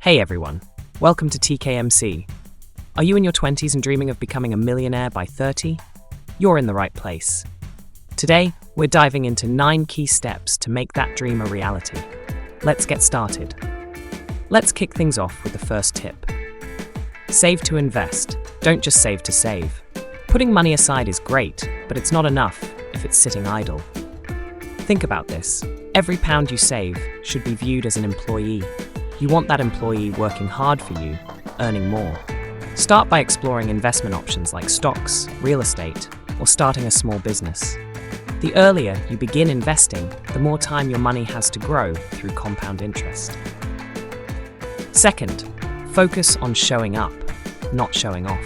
Hey everyone, welcome to TKMC. Are you in your 20s and dreaming of becoming a millionaire by 30? You're in the right place. Today, we're diving into 9 key steps to make that dream a reality. Let's get started. Let's kick things off with the first tip. Save to invest. Don't just save to save. Putting money aside is great, but it's not enough if it's sitting idle. Think about this. Every pound you save should be viewed as an employee. You want that employee working hard for you, earning more. Start by exploring investment options like stocks, real estate, or starting a small business. The earlier you begin investing, the more time your money has to grow through compound interest. Second, focus on showing up, not showing off.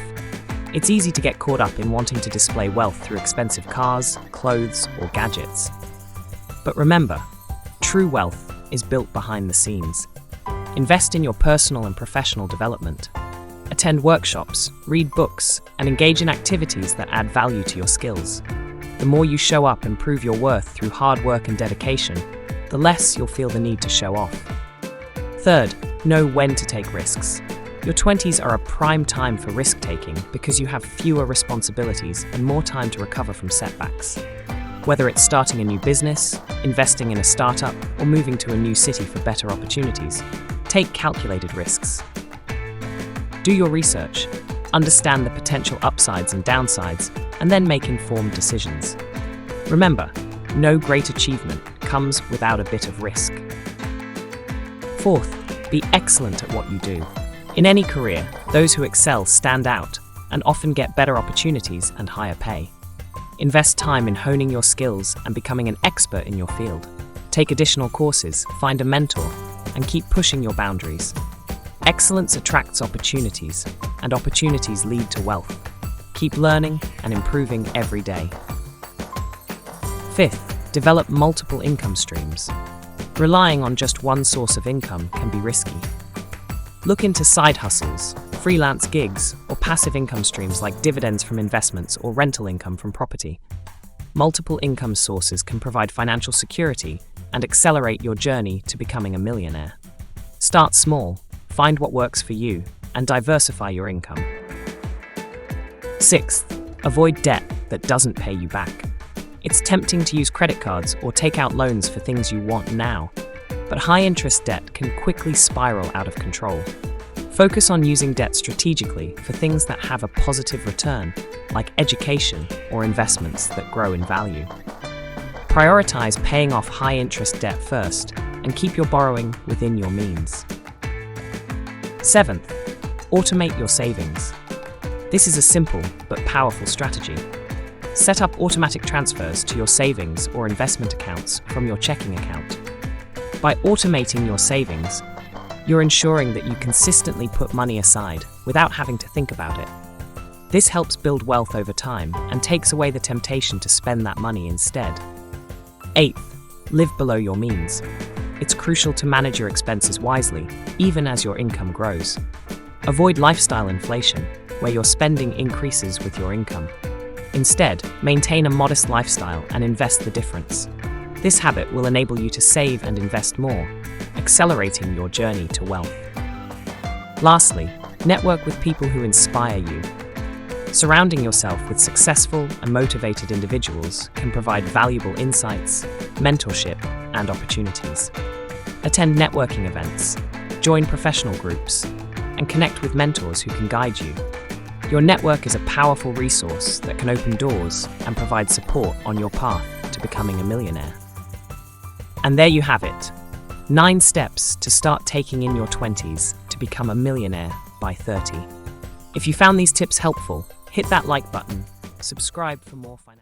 It's easy to get caught up in wanting to display wealth through expensive cars, clothes, or gadgets. But remember, true wealth is built behind the scenes. Invest in your personal and professional development. Attend workshops, read books, and engage in activities that add value to your skills. The more you show up and prove your worth through hard work and dedication, the less you'll feel the need to show off. Third, know when to take risks. Your 20s are a prime time for risk-taking because you have fewer responsibilities and more time to recover from setbacks. Whether it's starting a new business, investing in a startup, or moving to a new city for better opportunities, take calculated risks. Do your research, understand the potential upsides and downsides, and then make informed decisions. Remember, no great achievement comes without a bit of risk. Fourth, be excellent at what you do. In any career, those who excel stand out and often get better opportunities and higher pay. Invest time in honing your skills and becoming an expert in your field. Take additional courses, find a mentor, and keep pushing your boundaries. Excellence attracts opportunities, and opportunities lead to wealth. Keep learning and improving every day. Fifth, develop multiple income streams. Relying on just one source of income can be risky. Look into side hustles, freelance gigs, or passive income streams like dividends from investments or rental income from property. Multiple income sources can provide financial security and accelerate your journey to becoming a millionaire. Start small, find what works for you, and diversify your income. Sixth, avoid debt that doesn't pay you back. It's tempting to use credit cards or take out loans for things you want now, but high-interest debt can quickly spiral out of control. Focus on using debt strategically for things that have a positive return, like education or investments that grow in value. Prioritize paying off high-interest debt first and keep your borrowing within your means. Seventh, automate your savings. This is a simple but powerful strategy. Set up automatic transfers to your savings or investment accounts from your checking account. By automating your savings, you're ensuring that you consistently put money aside without having to think about it. This helps build wealth over time and takes away the temptation to spend that money instead. Eighth, live below your means. It's crucial to manage your expenses wisely, even as your income grows. Avoid lifestyle inflation, where your spending increases with your income. Instead, maintain a modest lifestyle and invest the difference. This habit will enable you to save and invest more, accelerating your journey to wealth. Lastly, network with people who inspire you. Surrounding yourself with successful and motivated individuals can provide valuable insights, mentorship, and opportunities. Attend networking events, join professional groups, and connect with mentors who can guide you. Your network is a powerful resource that can open doors and provide support on your path to becoming a millionaire. And there you have it, 9 steps to start taking in your 20s to become a millionaire by 30. If you found these tips helpful, hit that like button, subscribe for more financial